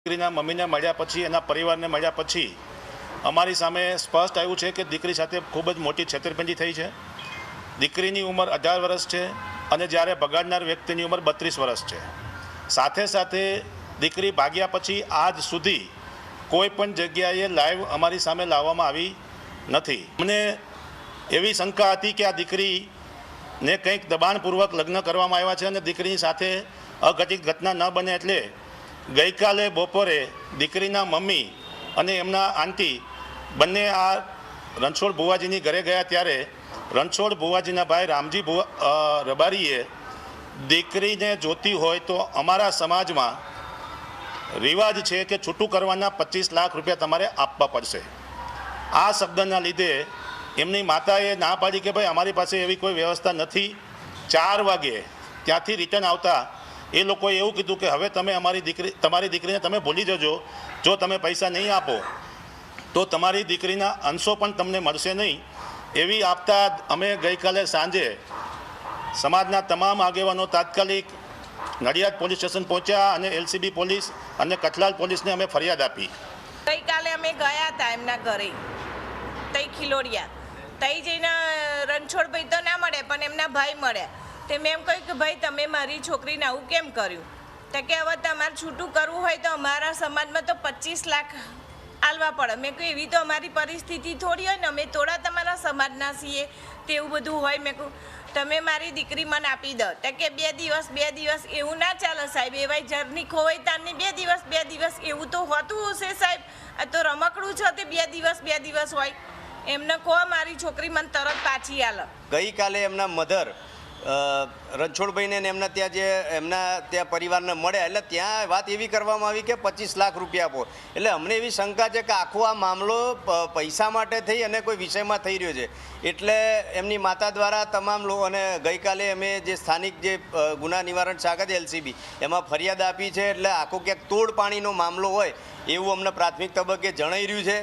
દીકરીના મમ્મીને મળ્યા પછી, એના પરિવારને મળ્યા પછી અમારી સામે સ્પષ્ટ આવ્યું છે કે દીકરી સાથે ખૂબ જ મોટી છેતરપિંડી થઈ છે. દીકરીની ઉંમર 18 વર્ષ છે અને જ્યારે બગાડનાર વ્યક્તિની ઉંમર 32 વર્ષ છે. સાથે સાથે દીકરી ભાગ્યા પછી આજ સુધી કોઈ પણ જગ્યાએ લાઈવ અમારી સામે લાવવામાં આવી નથી. અમને એવી શંકા હતી કે આ દીકરીને કંઈક દબાણપૂર્વક લગ્ન કરવામાં આવ્યા છે અને દીકરીની સાથે અઘટિત ઘટના ન બને એટલે ગઈકાલે બપોરે દીકરીના મમ્મી અને એમના આંટી બંને આ રણછોડ ભુવાજીની ઘરે ગયા ત્યારે રણછોડ ભુવાજીના ભાઈ રામજી રબારીએ દીકરીને જોતી હોય તો અમારા સમાજમાં રિવાજ છે કે છૂટું કરવાના 25 લાખ રૂપિયા તમારે આપવા પડશે. આ શબ્દના લીધે એમની માતાએ ના પાડી કે ભાઈ અમારી પાસે એવી કોઈ વ્યવસ્થા નથી. 4 વાગે ત્યાંથી રિટર્ન આવતા એ લોકોએ એવું કીધું કે હવે તમે તમારી દીકરીને તમે ભૂલી જજો. જો તમે પૈસા નહીં આપો તો તમારી દીકરીના અંશો પણ તમને મળશે નહીં. એવી આપતા અમે ગઈકાલે સાંજે સમાજના તમામ આગેવાનો તાત્કાલિક નડિયાદ પોલીસ સ્ટેશન પહોંચ્યા અને એલસીબી પોલીસ અને કઠલાલ પોલીસને અમે ફરિયાદ આપી. ગઈકાલે અમે ગયા હતા એમના ઘરે, તઈ ખિલોડિયા. તઈ જઈને રણછોડભાઈ તો ના મળે પણ એમના ભાઈ મળ્યા. તે મેં એમ કહ્યું કે ભાઈ તમે મારી છોકરીને આવું કેમ કર્યું? તો કે હવે તમારે છૂટું કરવું હોય તો અમારા સમાજમાં તો 25 લાખ આલવા પડે. મેં કહ્યું એવી તો અમારી પરિસ્થિતિ થોડી હોય ને, અમે થોડા તમારા સમાજના છીએ તેવું બધું હોય. મેં કહ્યું તમે મારી દીકરી મને આપી દો. તો કે 2 દિવસ એવું ના ચાલે સાહેબ. એવાય જરની ખોવાય તારની 2 દિવસ એવું તો હોતું હશે સાહેબ. આ તો રમકડું છે તે 2 દિવસ હોય. એમને કહો મારી છોકરી મને તરત પાછી આલે. ગઈકાલે એમના મધર રણછોડભાઈને એમના ત્યાં પરિવારને મળ્યા એટલે ત્યાં વાત એવી કરવામાં આવી કે 25 લાખ રૂપિયા આપો. એટલે અમને એવી શંકા છે કે આખો આ મામલો પૈસા માટે થઈ અને કોઈ વિષયમાં થઈ રહ્યો છે. એટલે એમની માતા દ્વારા તમામ લોકો અને ગઈકાલે અમે જે સ્થાનિક જે ગુના નિવારણ શાખા છે એલસીબી એમાં ફરિયાદ આપી છે. એટલે આખો ક્યાંક તોડ પાણીનો મામલો હોય એવું અમને પ્રાથમિક તબક્કે જણાઈ રહ્યું છે.